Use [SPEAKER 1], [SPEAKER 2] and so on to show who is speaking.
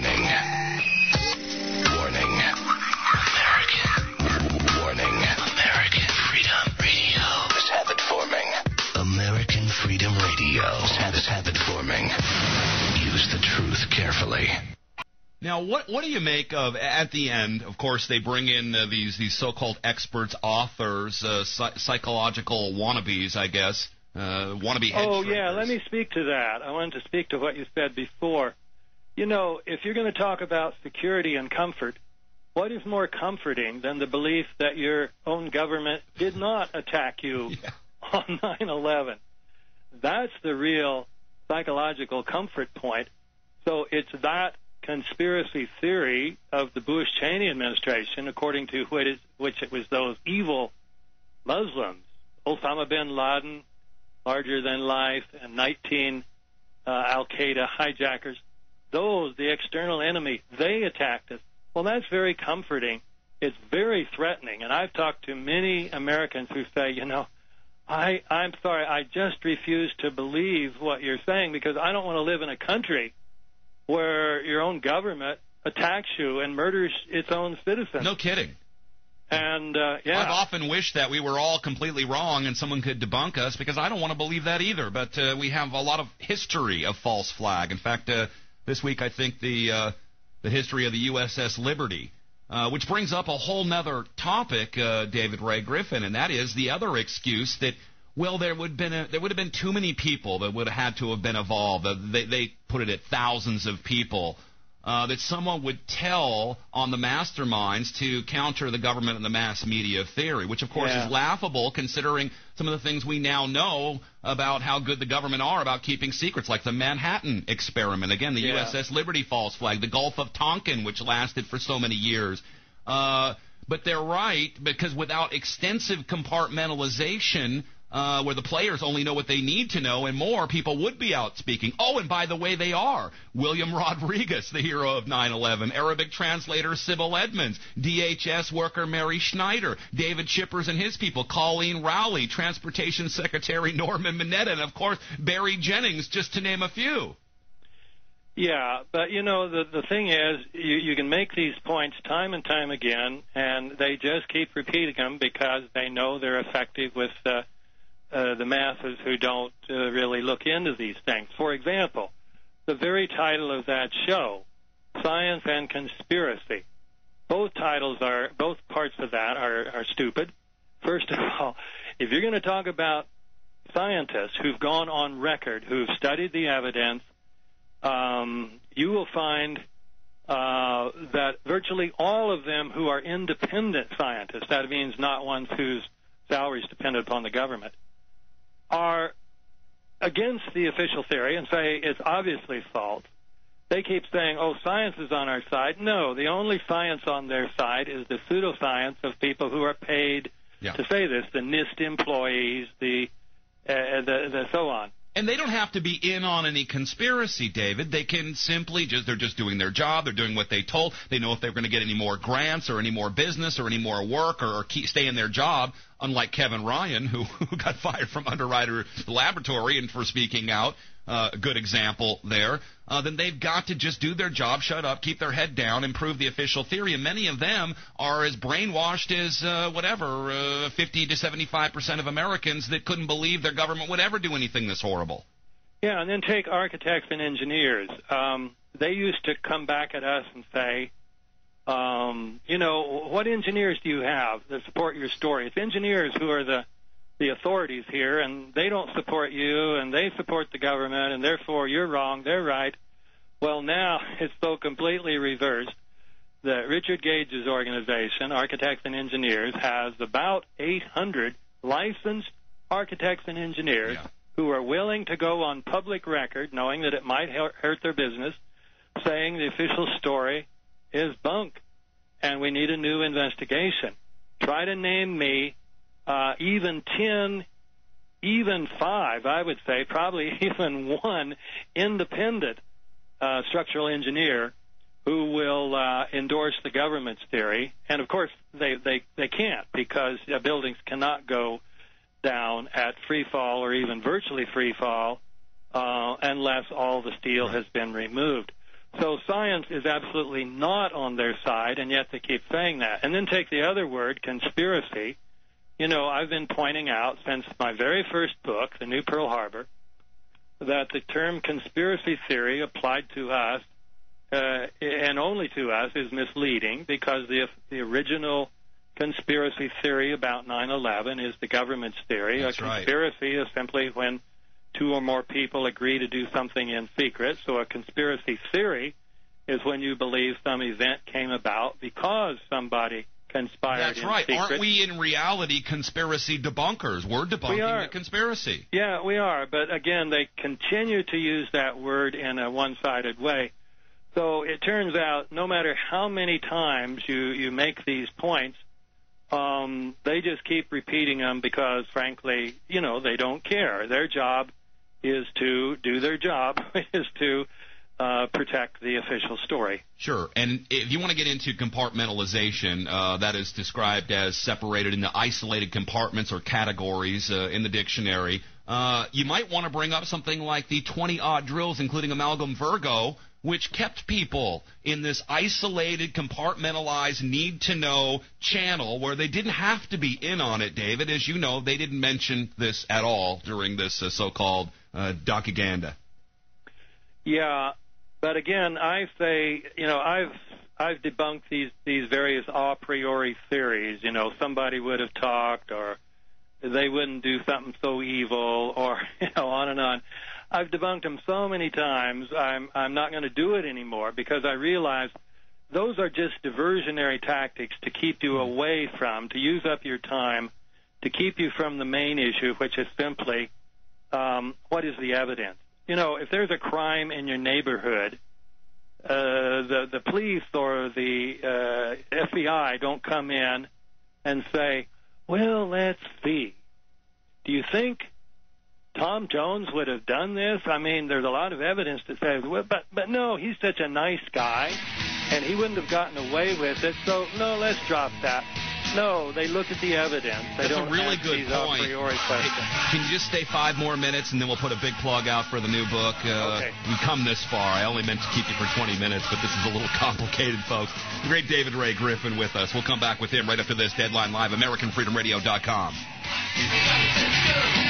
[SPEAKER 1] Warning. Warning. American. Warning. American Freedom Radio is habit forming. American Freedom Radio is habit forming. Use the truth carefully.
[SPEAKER 2] Now, what do you make of, at the end, of course, they bring in these so-called experts, authors, psychological wannabes, I guess, wannabe head shrinkers.
[SPEAKER 3] Yeah, let me speak to that. I wanted to speak to what you said before. You know, if you're going to talk about security and comfort, what is more comforting than the belief that your own government did not attack you on 9/11? That's the real psychological comfort point. So it's that conspiracy theory of the Bush-Cheney administration, according to which it was those evil Muslims, Osama bin Laden, larger than life, and 19 al-Qaeda hijackers. Those, the external enemy, they attacked us. Well, that's very comforting. It's very threatening. And I've talked to many Americans who say, you know, I'm sorry, I just refuse to believe what you're saying because I don't want to live in a country where your own government attacks you and murders its own citizens.
[SPEAKER 2] No kidding.
[SPEAKER 3] And,
[SPEAKER 2] I've often wished that we were all completely wrong and someone could debunk us because I don't want to believe that either. But we have a lot of history of false flag. In fact, this week I think the history of the USS Liberty, which brings up a whole nother topic, David Ray Griffin, and that is the other excuse that, well, there would have been too many people that would have had to have been involved. They put it at thousands of people that someone would tell on the masterminds to counter the government and the mass media theory, which, of course, is laughable considering some of the things we now know about how good the government are about keeping secrets, like the Manhattan experiment, again, the USS Liberty false flag, the Gulf of Tonkin, which lasted for so many years. But they're right, because without extensive compartmentalization, where the players only know what they need to know and more, people would be out speaking. Oh, and by the way, they are. William Rodriguez, the hero of 9/11, Arabic translator Sybil Edmonds, DHS worker Mary Schneider, David Shippers and his people, Colleen Rowley, Transportation Secretary Norman Mineta, and, of course, Barry Jennings, just to name a few.
[SPEAKER 3] Yeah, but, you know, the thing is, you can make these points time and time again, and they just keep repeating them because they know they're effective with the masses who don't really look into these things. For example, the very title of that show, Science and Conspiracy, both parts of that are stupid. First of all, if you're going to talk about scientists who've gone on record, who've studied the evidence, you will find that virtually all of them who are independent scientists, that means not ones whose salary is dependent upon the government, are against the official theory and say it's obviously false. They keep saying, oh, science is on our side. No, the only science on their side is the pseudoscience of people who are paid to say this, the NIST employees, the so on.
[SPEAKER 2] And they don't have to be in on any conspiracy, David. They can simply they're just doing their job. They're doing what they told. They know if they're going to get any more grants or any more business or any more work or stay in their job, unlike Kevin Ryan, who got fired from Underwriter Laboratory and for speaking out. A good example there. Then they've got to just do their job, shut up, keep their head down, and prove the official theory. And many of them are as brainwashed as 50 to 75% of Americans that couldn't believe their government would ever do anything this horrible.
[SPEAKER 3] Yeah, and then take architects and engineers. They used to come back at us and say, you know, what engineers do you have that support your story? It's engineers who are the authorities here, and they don't support you, and they support the government, and therefore you're wrong, they're right. Well, now it's so completely reversed that Richard Gage's organization, Architects and Engineers, has about 800 licensed architects and engineers who are willing to go on public record, knowing that it might hurt their business, saying the official story is bunk, and we need a new investigation. Try to name me even 10, even 5, I would say, probably even 1 independent structural engineer who will endorse the government's theory. And, of course, they can't, because buildings cannot go down at free fall or even virtually free fall unless all the steel has been removed. So science is absolutely not on their side, and yet they keep saying that. And then take the other word, conspiracy. You know, I've been pointing out since my very first book, The New Pearl Harbor, that the term conspiracy theory applied to us, and only to us, is misleading, because the original conspiracy theory about 9/11 is the government's theory.
[SPEAKER 2] That's
[SPEAKER 3] a conspiracy is simply when two or more people agree to do something in secret. So a conspiracy theory is when you believe some event came about because somebody conspired in secret.
[SPEAKER 2] That's right. Aren't we in reality conspiracy debunkers? We're debunking the conspiracy.
[SPEAKER 3] Yeah, we are. But again, they continue to use that word in a one-sided way. So it turns out no matter how many times you make these points, they just keep repeating them because, frankly, you know, they don't care. Their job is to do their job, is to protect the official story.
[SPEAKER 2] Sure. And if you want to get into compartmentalization, that is described as separated into isolated compartments or categories in the dictionary, you might want to bring up something like the 20-odd drills, including Amalgam Virgo, which kept people in this isolated, compartmentalized, need-to-know channel where they didn't have to be in on it, David. As you know, they didn't mention this at all during this so-called docaganda.
[SPEAKER 3] Yeah, but again, I say, you know, I've debunked these various a priori theories. You know, somebody would have talked, or they wouldn't do something so evil, or, you know, on and on. I've debunked them so many times, I'm not going to do it anymore, because I realize those are just diversionary tactics to keep you away from, to use up your time, to keep you from the main issue, which is simply what is the evidence. You know, if there's a crime in your neighborhood, the police or the FBI don't come in and say, well, let's see, do you think Tom Jones would have done this? I mean, there's a lot of evidence that says, well, but no, he's such a nice guy, and he wouldn't have gotten away with it, so no, let's drop that. No, they look at the evidence. They
[SPEAKER 2] That's
[SPEAKER 3] don't
[SPEAKER 2] a really
[SPEAKER 3] ask
[SPEAKER 2] good
[SPEAKER 3] these
[SPEAKER 2] point.
[SPEAKER 3] a priori questions.
[SPEAKER 2] Hey, can you just stay 5 more minutes, and then we'll put a big plug out for the new book?
[SPEAKER 3] Okay.
[SPEAKER 2] We come this far. I only meant to keep you for 20 minutes, but this is a little complicated, folks. The great David Ray Griffin with us. We'll come back with him right after this. Deadline Live, AmericanFreedomRadio.com.